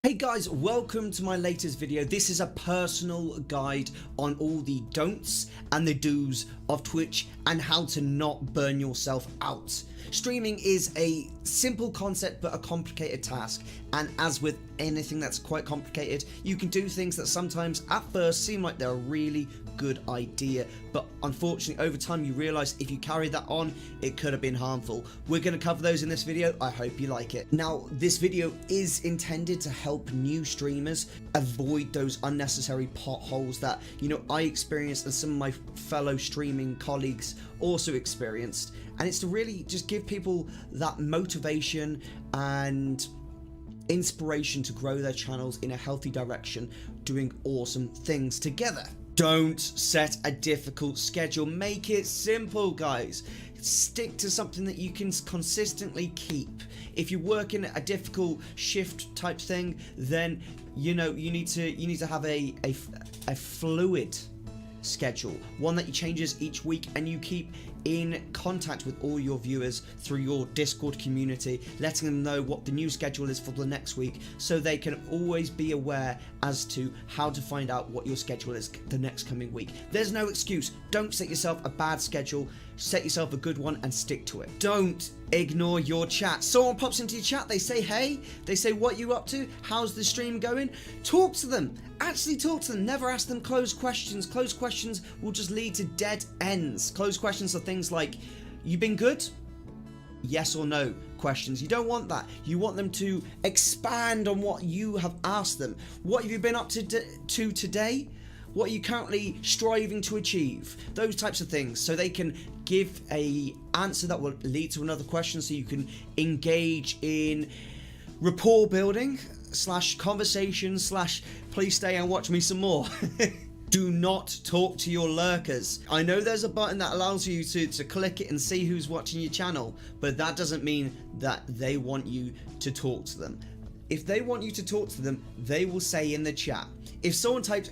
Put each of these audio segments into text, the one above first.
Hey guys, welcome to my latest video. This is a personal guide on all the don'ts and the do's of Twitch and how to not burn yourself out. Streaming is a simple concept but a complicated task, and as with anything that's quite complicated, you can do things that sometimes at first seem like they're a really good idea, but unfortunately over time you realize if you carry that on, it could have been harmful. We're going to cover those in this video. I hope you like it. Now, this video is intended to help new streamers avoid those unnecessary potholes that, I experienced and some of my fellow streaming colleagues also experienced, and it's to really just give people that motivation and inspiration to grow their channels in a healthy direction, doing awesome things together. Don't set a difficult schedule. Make it simple, guys. Stick to something that you can consistently keep. If you're working a difficult shift type thing, then you need to have a fluid schedule, one that you changes each week, and you keep in contact with all your viewers through your Discord community, letting them know what the new schedule is for the next week, so they can always be aware as to how to find out what your schedule is the next coming week. There's no excuse. Don't set yourself a bad schedule. Set yourself a good one and stick to it. Don't ignore your chat. Someone pops into your chat, they say hey, they say what you up to, how's the stream going. Talk to them. Actually talk to them. Never ask them closed questions. Closed questions will just lead to dead ends. Closed questions are things like, you been good? Yes or no questions. You don't want that. You want them to expand on what you have asked them. What have you been up to today? What are you currently striving to achieve? Those types of things, so they can give a answer that will lead to another question, so you can engage in rapport building / conversation / please stay and watch me some more. Do not talk to your lurkers. I know there's a button that allows you to click it and see who's watching your channel, but that doesn't mean that they want you to talk to them. If they want you to talk to them, they will say in the chat. If someone types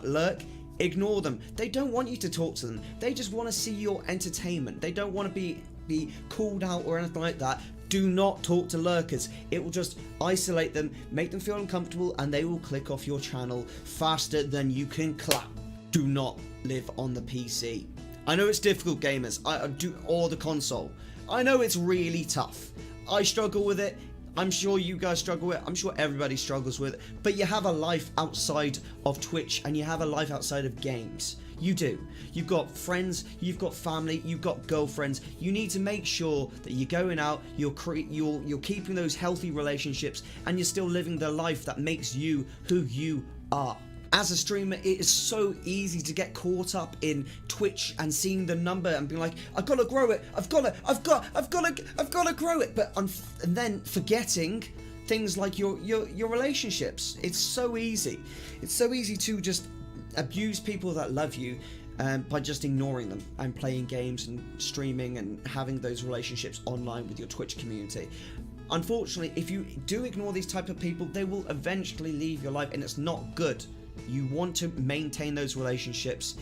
!lurk, ignore them. They don't want you to talk to them. They just want to see your entertainment. They don't want to be called out or anything like that. Do not talk to lurkers. It will just isolate them, make them feel uncomfortable, and they will click off your channel faster than you can clap. Do not live on the PC. I know it's difficult, gamers. Or the console. I know it's really tough. I struggle with it. I'm sure you guys struggle with it. I'm sure everybody struggles with it. But you have a life outside of Twitch, and you have a life outside of games. You do. You've got friends, you've got family, you've got girlfriends. You need to make sure that you're going out, you're keeping those healthy relationships, and you're still living the life that makes you who you are. As a streamer, it is so easy to get caught up in Twitch and seeing the number and being like, I've got to grow it. I've got to grow it. But and then forgetting things like your relationships. It's so easy. It's so easy to just abuse people that love you by just ignoring them and playing games and streaming and having those relationships online with your Twitch community. Unfortunately, if you do ignore these type of people, they will eventually leave your life, and it's not good. You want to maintain those relationships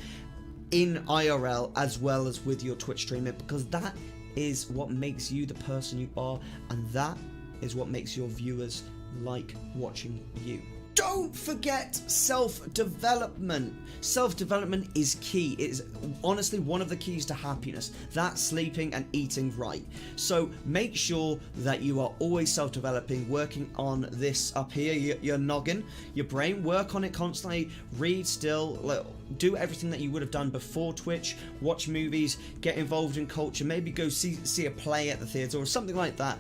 in IRL as well as with your Twitch streamer, because that is what makes you the person you are, and that is what makes your viewers like watching you. Don't forget self-development. Self-development is key. It is honestly one of the keys to happiness. That's sleeping and eating right. So make sure that you are always self-developing, working on this up here, your noggin, your brain. Work on it constantly. Read still. Do everything that you would have done before Twitch. Watch movies. Get involved in culture. Maybe go see a play at the theatre or something like that.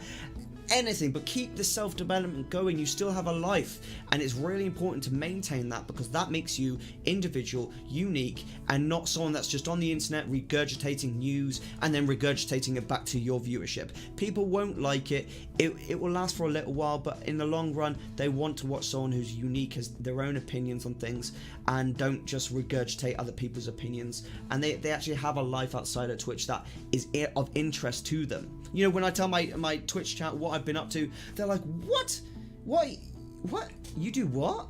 Anything, but keep the self-development going. You still have a life, and it's really important to maintain that, because that makes you individual, unique, and not someone that's just on the internet regurgitating news and then regurgitating it back to your viewership. People won't like it. It will last for a little while, but in the long run, they want to watch someone who's unique, has their own opinions on things, and don't just regurgitate other people's opinions, and they actually have a life outside of Twitch that is of interest to them. You know, when I tell my Twitch chat what I've been up to, they're like, what? What? You do what?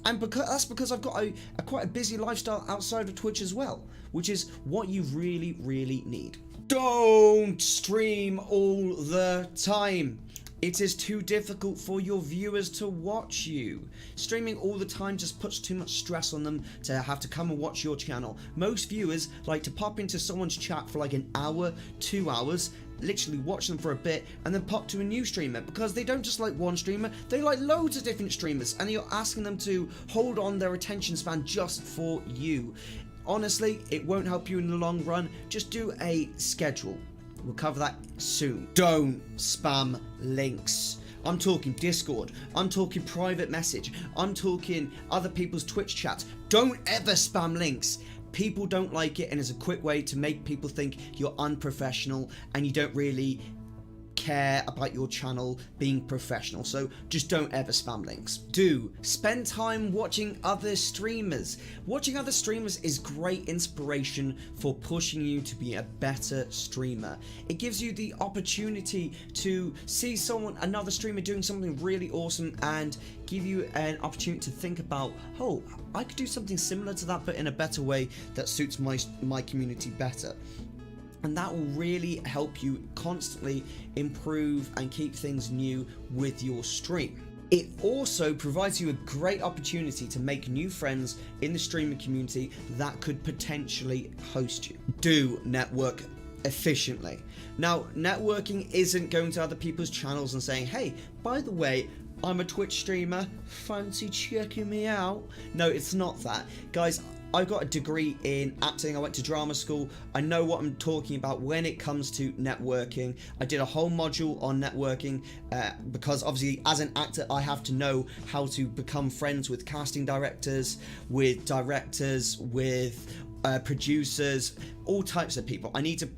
And that's because I've got quite a busy lifestyle outside of Twitch as well, which is what you really, really need. Don't stream all the time. It is too difficult for your viewers to watch you. Streaming all the time just puts too much stress on them to have to come and watch your channel. Most viewers like to pop into someone's chat for like an hour, 2 hours, literally watch them for a bit and then pop to a new streamer, because they don't just like one streamer, they like loads of different streamers, and you're asking them to hold on their attention span just for you. Honestly, it won't help you in the long run. Just do a schedule. We'll cover that soon. Don't spam links. I'm talking Discord, I'm talking private message, I'm talking other people's Twitch chats. Don't ever spam links. People don't like it, and it's a quick way to make people think you're unprofessional and you don't really care about your channel being professional. So just don't ever spam links. Do spend time watching other streamers. Watching other streamers is great inspiration for pushing you to be a better streamer. It gives you the opportunity to see another streamer doing something really awesome and give you an opportunity to think about, oh, I could do something similar to that but in a better way that suits my community better. And that will really help you constantly improve and keep things new with your stream. It also provides you a great opportunity to make new friends in the streaming community that could potentially host you. Do network efficiently. Now, networking isn't going to other people's channels and saying, hey, by the way, I'm a Twitch streamer, fancy checking me out? No, it's not that. Guys, I got a degree in acting, I went to drama school, I know what I'm talking about when it comes to networking. I did a whole module on networking because obviously as an actor I have to know how to become friends with casting directors, with producers, all types of people. I needed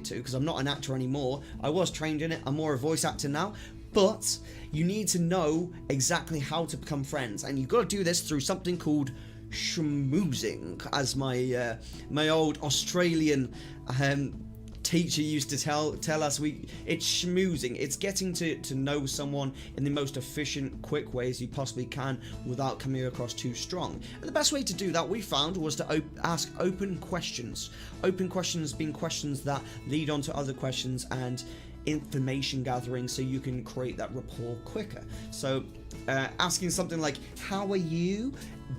to, because I'm not an actor anymore. I was trained in it, I'm more a voice actor now. But you need to know exactly how to become friends, and you've got to do this through something called schmoozing, as my old Australian teacher used to tell us. It's schmoozing. It's getting to know someone in the most efficient, quick ways you possibly can without coming across too strong. And the best way to do that, we found, was to ask open questions. Open questions being questions that lead on to other questions and information gathering, so you can create that rapport quicker. So asking something like how are you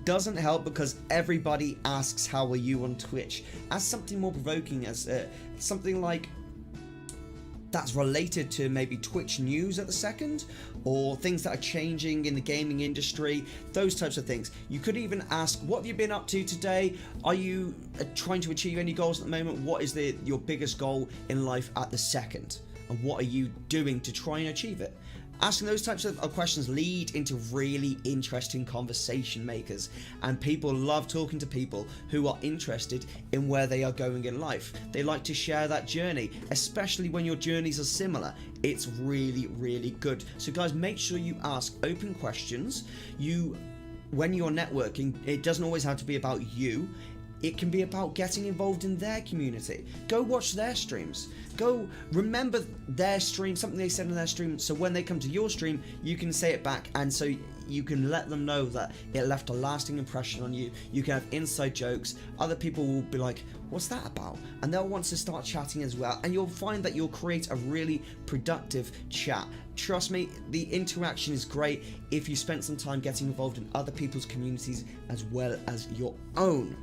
doesn't help, because everybody asks how are you on Twitch. Ask something more provoking, as something like that's related to maybe Twitch news at the second, or things that are changing in the gaming industry, those types of things. You could even ask, what have you been up to today? Are you trying to achieve any goals at the moment? What is your biggest goal in life at the second? And what are you doing to try and achieve it? Asking those types of questions lead into really interesting conversation makers, and people love talking to people who are interested in where they are going in life. They like to share that journey, especially when your journeys are similar. It's really, really good. So guys, make sure you ask open questions. When you're networking, it doesn't always have to be about you. It can be about getting involved in their community. Go watch their streams. Go remember their stream, something they said in their stream, so when they come to your stream, you can say it back, and so you can let them know that it left a lasting impression on you. You can have inside jokes. Other people will be like, what's that about? And they'll want to start chatting as well, and you'll find that you'll create a really productive chat. Trust me, the interaction is great if you spent some time getting involved in other people's communities as well as your own.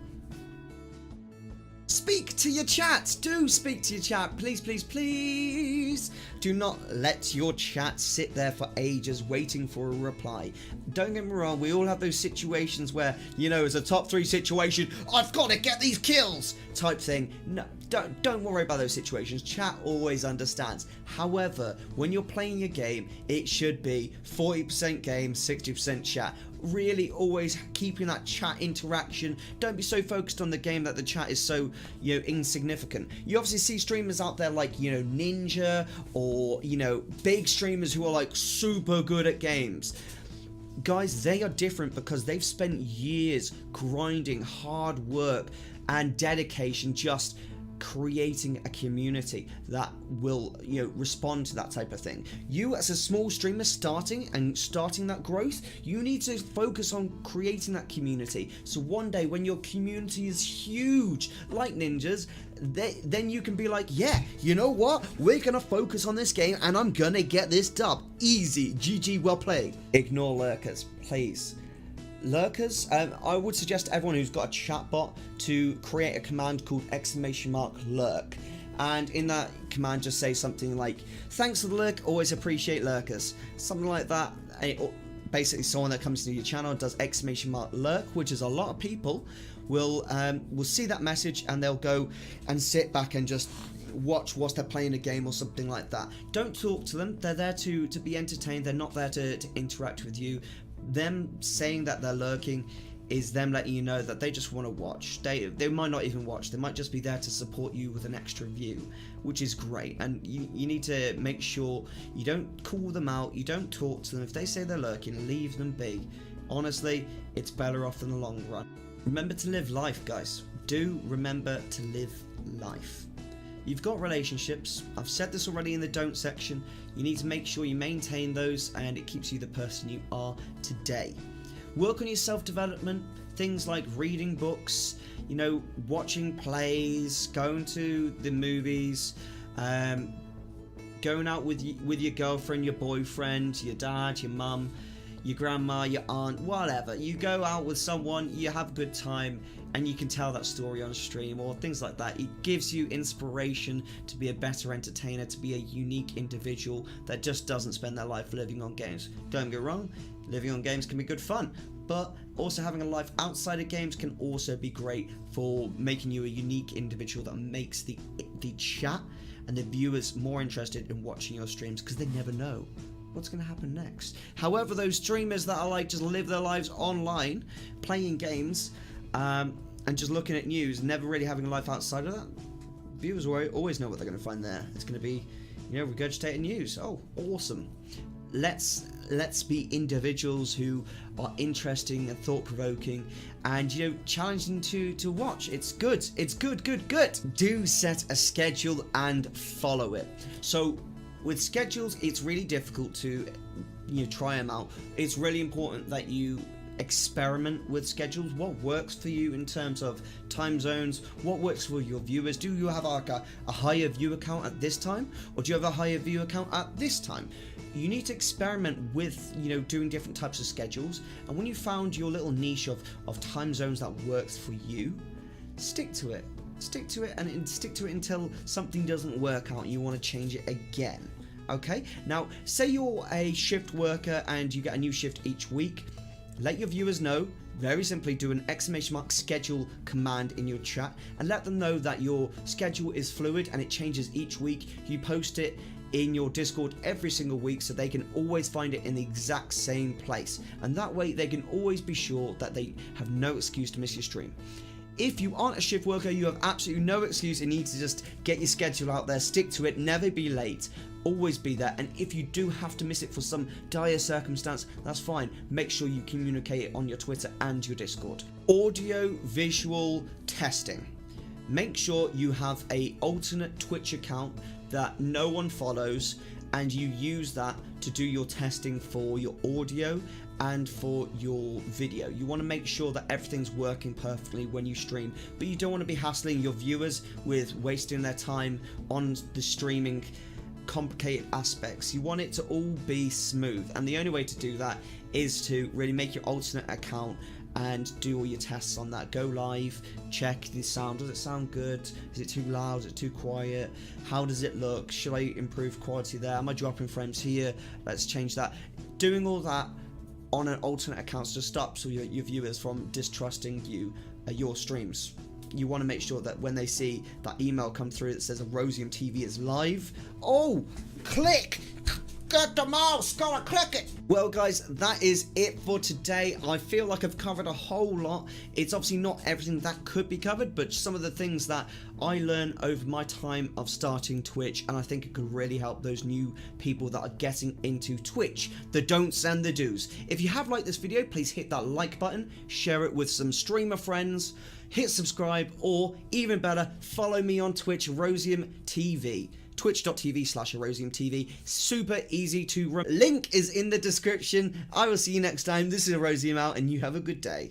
Speak to your chat. Do speak to your chat. Please, please, please. Do not let your chat sit there for ages waiting for a reply. Don't get me wrong, we all have those situations where, you know, it's a top 3 situation, I've got to get these kills type thing. No, don't worry about those situations. Chat always understands. However, when you're playing your game, it should be 40% game, 60% chat. Really always keeping that chat interaction. Don't be so focused on the game that the chat is so, you know, insignificant. You obviously see streamers out there like, you know, Ninja, or, you know, big streamers who are like super good at games. Guys, they are different because they've spent years grinding, hard work and dedication just creating a community that will, you know, respond to that type of thing. You as a small streamer starting that growth, you need to focus on creating that community, so one day when your community is huge like Ninja's, then you can be like, yeah, you know what, we're gonna focus on this game and I'm gonna get this dub easy. GG, well played. Ignore lurkers, please. Lurkers, I would suggest everyone who's got a chat bot to create a command called !lurk, and in that command just say something like, thanks for the lurk, always appreciate lurkers, something like that. Basically someone that comes to your channel and does !lurk, which is a lot of people, will see that message and they'll go and sit back and just watch whilst they're playing a game or something like that. Don't talk to them, they're there to be entertained, they're not there to interact with you. Them saying that they're lurking is them letting you know that they just want to watch. They might not even watch, they might just be there to support you with an extra view, which is great. And you need to make sure you don't call them out, you don't talk to them. If they say they're lurking, leave them be. Honestly, it's better off in the long run. Remember to live life, guys. Do remember to live life. You've got relationships, I've said this already in the don't section, you need to make sure you maintain those and it keeps you the person you are today. Work on your self-development, things like reading books, you know, watching plays, going to the movies, going out with your girlfriend, your boyfriend, your dad, your mum, your grandma, your aunt, whatever. You go out with someone, you have a good time, and you can tell that story on stream or things like that. It gives you inspiration to be a better entertainer, to be a unique individual that just doesn't spend their life living on games. Don't get me wrong, living on games can be good fun, but also having a life outside of games can also be great for making you a unique individual that makes the chat and the viewers more interested in watching your streams, because they never know what's going to happen next. However, those streamers that are like just live their lives online, playing games, and just looking at news, never really having a life outside of that, viewers will always know what they're going to find there. It's going to be, you know, regurgitating news. Oh, awesome. Let's be individuals who are interesting and thought-provoking and, you know, challenging to watch. It's good. It's good. Do set a schedule and follow it. So with schedules, it's really difficult to, you know, try them out. It's really important that you experiment with schedules. What works for you in terms of time zones? What works for your viewers? Do you have like a higher viewer count at this time, or do you have a higher viewer count at this time? You need to experiment with, you know, doing different types of schedules, and when you found your little niche of time zones that works for you, stick to it and stick to it until something doesn't work out and you want to change it again. Okay, now say you're a shift worker and you get a new shift each week. Let your viewers know. Very simply, do an !schedule command in your chat and let them know that your schedule is fluid and it changes each week. You post it in your Discord every single week so they can always find it in the exact same place, and that way they can always be sure that they have no excuse to miss your stream. If you aren't a shift worker, you have absolutely no excuse. You need to just get your schedule out there, stick to it, never be late, always be there. And if you do have to miss it for some dire circumstance, that's fine. Make sure you communicate it on your Twitter and your Discord. Audio visual testing. Make sure you have an alternate Twitch account that no one follows, and you use that to do your testing for your audio and for your video. You want to make sure that everything's working perfectly when you stream, but you don't want to be hassling your viewers with wasting their time on the streaming complicated aspects. You want it to all be smooth, and the only way to do that is to really make your alternate account and do all your tests on that. Go live, check the sound. Does it sound good? Is it too loud? Is it too quiet? How does it look? Should I improve quality there? Am I dropping frames here? Let's change that. Doing all that on an alternate account just stops your viewers from distrusting you, your streams. You want to make sure that when they see that email come through that says Rosium TV is live, oh, click, get the mouse, go and click it. Well guys, that is it for today. I feel like I've covered a whole lot. It's obviously not everything that could be covered, but some of the things that I learned over my time of starting Twitch, and I think it could really help those new people that are getting into Twitch. The don'ts and the do's. If you have liked this video, please hit that like button, share it with some streamer friends, hit subscribe, or even better, follow me on Twitch, Rosium TV. Twitch.tv/ArosiumTV. Super easy to run. Link is in the description. I will see you next time. This is Rosium out, and you have a good day.